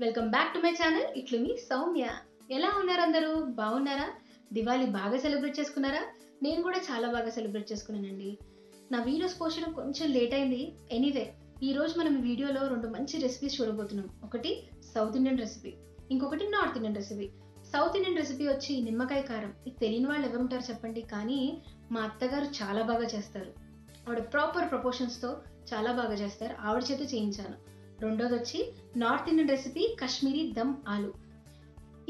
Welcome back to my channel. ఇట్లు మీ సౌమ్య. ఎలా ఉన్నారు అందరూ? బాగున్నారా? దివాళీ బాగా సెలబ్రేట్ చేసుకున్నారా? నేను కూడా చాలా బాగా సెలబ్రేట్ చేసుకున్నానండి. నా వీడియోస్ పోస్ట్ చేయడం కొంచెం లేట్ అయింది. ఎనీవే, ఈ రోజు మనం ఈ వీడియోలో రెండు మంచి రెసిపీస్ చూడబోతున్నాం. ఒకటి సౌత్ ఇండియన్ రెసిపీ, ఇంకొకటి north Indian recipe. South Indian recipe వచ్చి నిమ్మకాయ కారం. ఇది తెలియని వాళ్ళు ఎవరు ఉంటారు చెప్పండి? కానీ మా అత్తగారు చాలా బాగా చేస్తారు. ఆవిడ ప్రాపర్ ప్రపోర్షన్స్తో చాలా బాగా చేస్తారు. ఆవిడ చేత చేయించాను. రెండోది వచ్చి north Indian recipe Kashmiri dum aloo.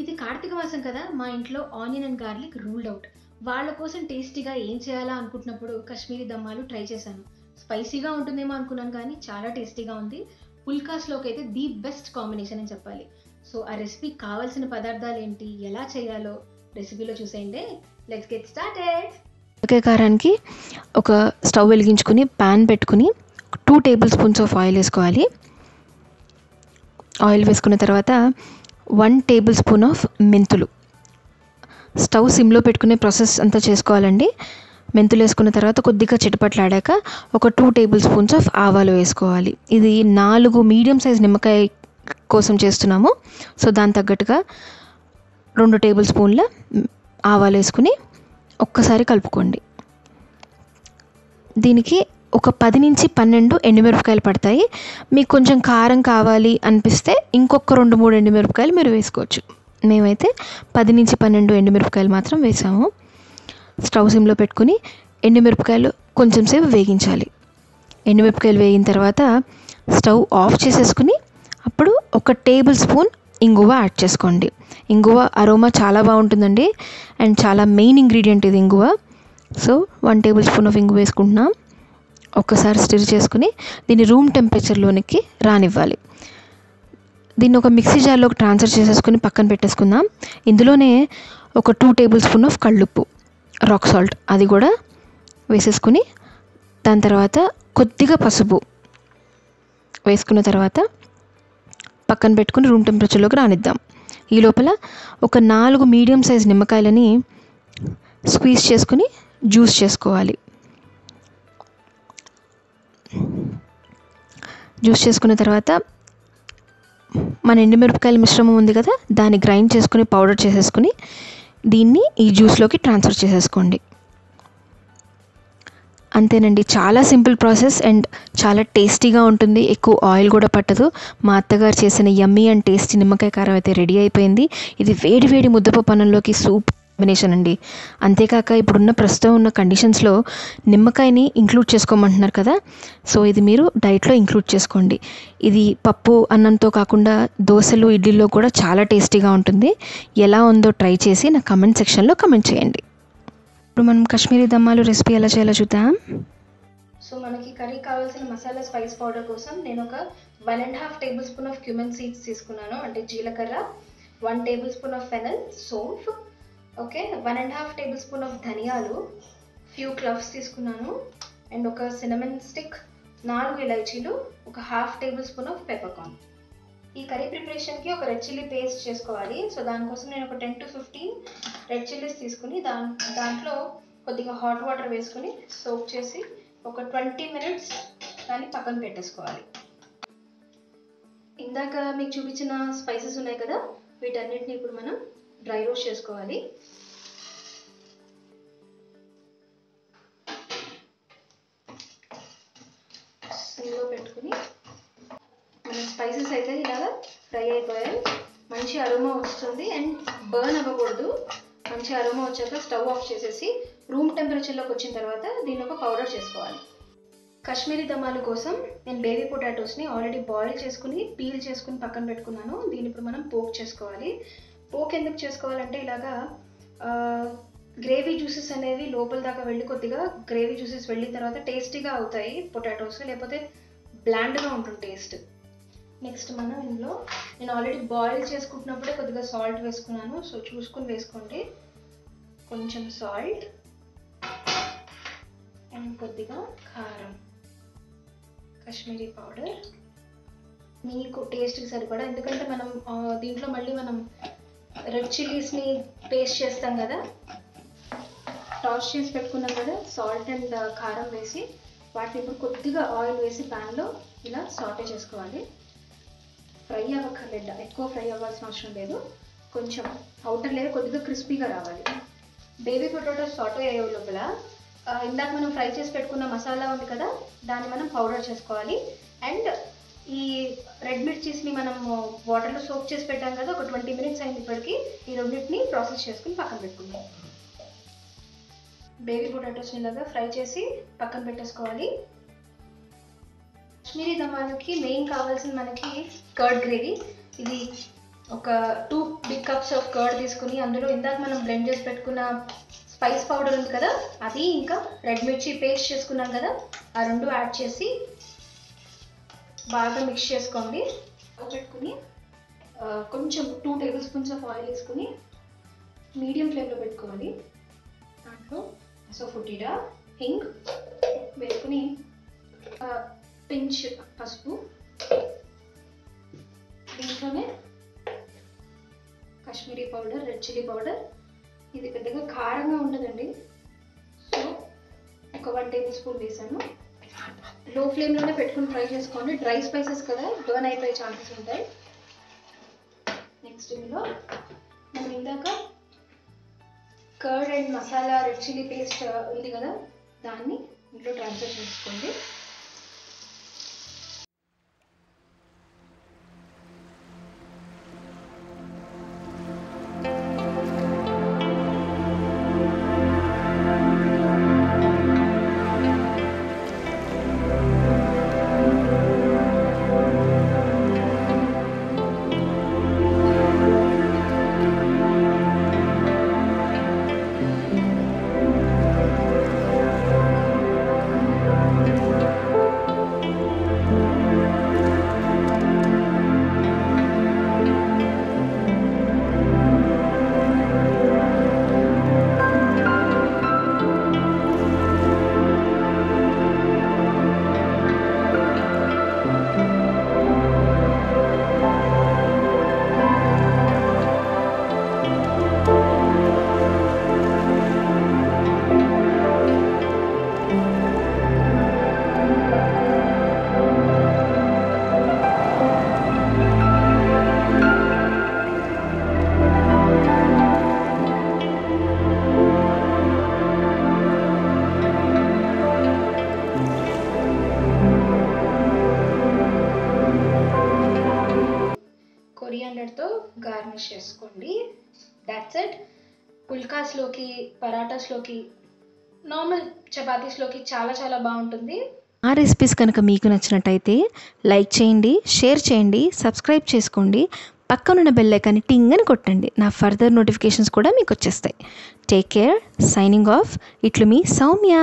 ఇది కార్తీక మాసం కదా, మా ఇంట్లో onion and garlic ruled out. వాళ్ళ కోసం టేస్టీగా ఏం చేయాలా అనుకుంటున్నప్పుడు కాశ్మీరీ దమ్ ఆలు ట్రై చేశాను. స్పైసీగా ఉంటుందేమో అనుకున్నాను, కానీ చాలా టేస్టీగా ఉంది. పుల్కాస్లోకి అయితే ది బెస్ట్ కాంబినేషన్ అని చెప్పాలి. సో ఆ రెసిపీ కావాల్సిన పదార్థాలు ఏంటి, ఎలా చేయాలో రెసిపీలో చూసేయండి. Let's get started. నిమ్మకాయ కారానికి ఒక స్టవ్ వెలిగించుకుని ప్యాన్ పెట్టుకుని 2 టేబుల్ స్పూన్స్ ఆఫ్ ఆయిల్ వేసుకోవాలి. ఆయిల్ వేసుకున్న తర్వాత 1 టేబుల్ స్పూన్ ఆఫ్ మెంతులు. స్టవ్ సిమ్లో పెట్టుకునే ప్రాసెస్ అంతా చేసుకోవాలండి. మెంతులు వేసుకున్న తర్వాత కొద్దిగా చిటపట్లాడాక ఒక 2 టేబుల్ స్పూన్స్ ఆఫ్ ఆవాలు వేసుకోవాలి. ఇది 4 మీడియం సైజ్ నిమ్మకాయ కోసం చేస్తున్నాము. సో దాని తగ్గట్టుగా 2 టేబుల్ స్పూన్ల ఆవాలు వేసుకుని ఒక్కసారి కలుపుకోండి. దీనికి ఒక 10 నుంచి 12 ఎండుమిరపకాయలు పడతాయి. మీకు కొంచెం కారం కావాలి అనిపిస్తే ఇంకొక 2-3 ఎండుమిరపకాయలు మీరు వేసుకోవచ్చు. మేమైతే 10 నుంచి 12 ఎండుమిరపకాయలు మాత్రం వేసాము. స్టవ్ సిమ్లో పెట్టుకుని ఎండుమిరపకాయలు కొంచెం సేపు వేగించాలి. ఎండుమిరపకాయలు వేగిన తర్వాత స్టవ్ ఆఫ్ చేసేసుకుని అప్పుడు ఒక టేబుల్ స్పూన్ ఇంగువ యాడ్ చేసుకోండి. ఇంగువ అరోమా చాలా బాగుంటుందండి అండ్ చాలా మెయిన్ ఇంగ్రీడియంట్ ఇది ఇంగువ. సో 1 టేబుల్ స్పూన్ ఆఫ్ ఇంగువ వేసుకుంటున్నాం. ఒక్కసారి స్టిర్ చేసుకుని దీన్ని రూమ్ టెంపరేచర్లోనికి రానివ్వాలి. దీన్ని ఒక మిక్సీ జార్లోకి ట్రాన్స్ఫర్ చేసేసుకుని పక్కన పెట్టేసుకుందాం. ఇందులోనే ఒక 2 టేబుల్ స్పూన్ ఆఫ్ కళ్ళుప్పు, రాక్ సాల్ట్ అది కూడా వేసేసుకుని దాని తర్వాత కొద్దిగా పసుపు వేసుకున్న తర్వాత పక్కన పెట్టుకుని రూమ్ టెంపరేచర్లోకి రానిద్దాం. ఈ లోపల ఒక 4 మీడియం సైజ్ నిమ్మకాయలని స్క్వీజ్ చేసుకుని జ్యూస్ చేసుకోవాలి. జ్యూస్ చేసుకున్న తర్వాత మన ఎండుమిరపకాయల మిశ్రమం ఉంది కదా, దాన్ని గ్రైండ్ చేసుకుని పౌడర్ చేసేసుకుని దీన్ని ఈ జ్యూస్లోకి ట్రాన్స్ఫర్ చేసేసుకోండి. అంతేనండి, చాలా సింపుల్ ప్రాసెస్ అండ్ చాలా టేస్టీగా ఉంటుంది. ఎక్కువ ఆయిల్ కూడా పట్టదు. మా అత్తగారు చేసిన యమ్మీ అండ్ టేస్టీ నిమ్మకాయ కారం అయితే రెడీ అయిపోయింది. ఇది వేడి వేడి ముద్దపప్పు అన్నంలోకి సూపర్ కాంబినేషన్ అండి. అంతేకాక ఇప్పుడున్న ప్రస్తుతం ఉన్న కండిషన్స్లో నిమ్మకాయని ఇంక్లూడ్ చేసుకోమంటున్నారు కదా, సో ఇది మీరు డైట్లో ఇంక్లూడ్ చేసుకోండి. ఇది పప్పు అన్నంతో కాకుండా దోశలు ఇడ్లీలో కూడా చాలా టేస్టీగా ఉంటుంది. ఎలా ఉందో ట్రై చేసి నా కమెంట్ సెక్షన్లో కమెంట్ చేయండి. ఇప్పుడు మనం కాశ్మీరీ దమ్మాలు రెసిపీ ఎలా చేయాలో చూద్దాం. సో మనకి కర్రీ కావాల్సిన మసాలా స్పైస్ పౌడర్ కోసం నేను ఒక 1.5 table spoon of cumin seeds తీసుకున్నాను, అంటే జీలకర్ర. 1 table spoon of fennel, saunf. Okay, 1.5 table spoon of ధనియాలు, ఫ్యూ క్లవ్స్ తీసుకున్నాను అండ్ ఒక సినమన్ స్టిక్, 4 ఇలాచీలు, ఒక 1/2 టేబుల్ స్పూన్ ఆఫ్ పెప్పర్కార్న్. ఈ కర్రీ ప్రిపరేషన్కి ఒక రెడ్ చిల్లీ పేస్ట్ చేసుకోవాలి. సో దానికోసం నేను ఒక 10 to 15 రెడ్ చిల్లీస్ తీసుకుని దాంట్లో కొద్దిగా హాట్ వాటర్ వేసుకుని సోక్ చేసి ఒక 20 minutes దాన్ని పక్కన పెట్టేసుకోవాలి. ఇందాక మీకు చూపించిన స్పైసెస్ ఉన్నాయి కదా, వీటన్నిటిని ఇప్పుడు మనం డ్రై రోస్ట్ చేసుకోవాలి. సిమ్లో పెట్టుకుని మన స్పైసెస్ అయితే ఇలాగా ఫ్రై అయిపోయాయి. మంచి అరోమా వస్తుంది అండ్ బర్న్ అవ్వకూడదు. మంచి అరోమా వచ్చాక స్టవ్ ఆఫ్ చేసేసి రూమ్ టెంపరేచర్లోకి వచ్చిన తర్వాత దీన్ని ఒక పౌడర్ చేసుకోవాలి. కాశ్మీరీ దమ్మాలు కోసం నేను బేబీ పొటాటోస్ని ఆల్రెడీ బాయిల్ చేసుకుని పీల్ చేసుకుని పక్కన పెట్టుకున్నాను. దీన్ని ఇప్పుడు మనం పోక్ చేసుకోవాలి. పోక్ ఎందుకు చేసుకోవాలంటే ఇలాగా గ్రేవీ జ్యూసెస్ అనేవి లోపల దాకా వెళ్ళి కొద్దిగా గ్రేవీ జ్యూసెస్ వెళ్ళిన తర్వాత టేస్టీగా అవుతాయి పొటాటోస్, లేకపోతే బ్లాండ్గా ఉంటుంది టేస్ట్. నెక్స్ట్ మనం ఇందులో నేను ఆల్రెడీ బాయిల్ చేసుకుంటున్నప్పుడే కొద్దిగా సాల్ట్ వేసుకున్నాను, సో చూసుకుని వేసుకోండి. కొంచెం సాల్ట్ అండ్ కొద్దిగా కారం, కాశ్మీరీ పౌడర్ మీకు టేస్ట్కి సరిపడా. ఎందుకంటే మనం దీంట్లో మళ్ళీ మనం రెడ్ చిల్లీస్ని పేస్ట్ చేస్తాం కదా, టాస్ చేసి పెట్టుకున్నాం కదా, సాల్ట్ అండ్ కారం వేసి వాటిని ఇప్పుడు కొద్దిగా ఆయిల్ వేసి ప్యాన్లో ఇలా సాటే చేసుకోవాలి. ఫ్రై అవ్వక్కర్లేదు, ఎక్కువ ఫ్రై అవ్వాల్సిన అవసరం లేదు. కొంచెం అవుటర్ లేయర్ కొద్దిగా క్రిస్పీగా రావాలి. బేబీ పొటాటోస్ సాటే అయ్యే లోపల ఇందాక మనం ఫ్రై చేసి పెట్టుకున్న మసాలా ఉంది కదా, దాన్ని మనం పౌడర్ చేసుకోవాలి. అండ్ ఈ రెడ్ మిర్చీస్ని మనము వాటర్లో సోక్ చేసి పెట్టాం కదా, ఒక 20 minutes అయింది. ఇప్పటికి ఈ రెండింటిని ప్రాసెస్ చేసుకుని పక్కన పెట్టుకుందాం. బేబీ పొటాటోస్ని ఇలాగా ఫ్రై చేసి పక్కన పెట్టేసుకోవాలి. కాశ్మీరీ దమ్మాలకి మెయిన్ కావాల్సిన మనకి కర్డ్ గ్రేవీ. ఇది ఒక 2 big cups ఆఫ్ కర్డ్ తీసుకుని అందులో ఇందాక మనం బ్లెండ్ చేసి పెట్టుకున్న స్పైస్ పౌడర్ ఉంది కదా అది, ఇంకా రెడ్ మిర్చి పేస్ట్ చేసుకున్నాం కదా ఆ రెండు యాడ్ చేసి బాగా మిక్స్ చేసుకోండి. పెట్టుకుని కొంచెం 2 tablespoons ఆఫ్ ఆయిల్ వేసుకుని మీడియం ఫ్లేమ్లో పెట్టుకోవాలి. దాంట్లో అసోఫుటిడా, హింగ్ వేసుకుని పించ్ పసుపు, దీంట్లోనే Kashmiri powder, red chilli powder. ఇది పెద్దగా కారంగా ఉండదండి, సో ఒక 1 tablespoon వేసాను. లో ఫ్లేమ్లోనే పెట్టుకుని ఫ్రై చేసుకోండి. డ్రై స్పైసెస్ కదా, బర్న్ అయిపోయే ఛాన్సెస్ ఉంటాయి. నెక్స్ట్ ఇందులో మనం ఇందాక curd and masala red chilli paste ఉంది కదా, దాన్ని ఇంట్లో ట్రాన్స్ఫర్ చేసుకోండి. కొరియాండర్తో గార్నిష్ చేసుకోండి. That's it. పుల్కాస్లోకి, పరాటాస్లోకి, నార్మల్ చపాతీస్లోకి చాలా చాలా బాగుంటుంది. ఆ రెసిపీస్ కనుక మీకు నచ్చినట్టయితే లైక్ చేయండి, షేర్ చేయండి, సబ్స్క్రైబ్ చేసుకోండి. పక్కనున్న బెల్ ఐకాన్ని టింగ్ అని కొట్టండి. నా ఫర్దర్ నోటిఫికేషన్స్ కూడా మీకు వచ్చేస్తాయి. Take care. Signing off. ఇట్లు మీ సౌమ్య.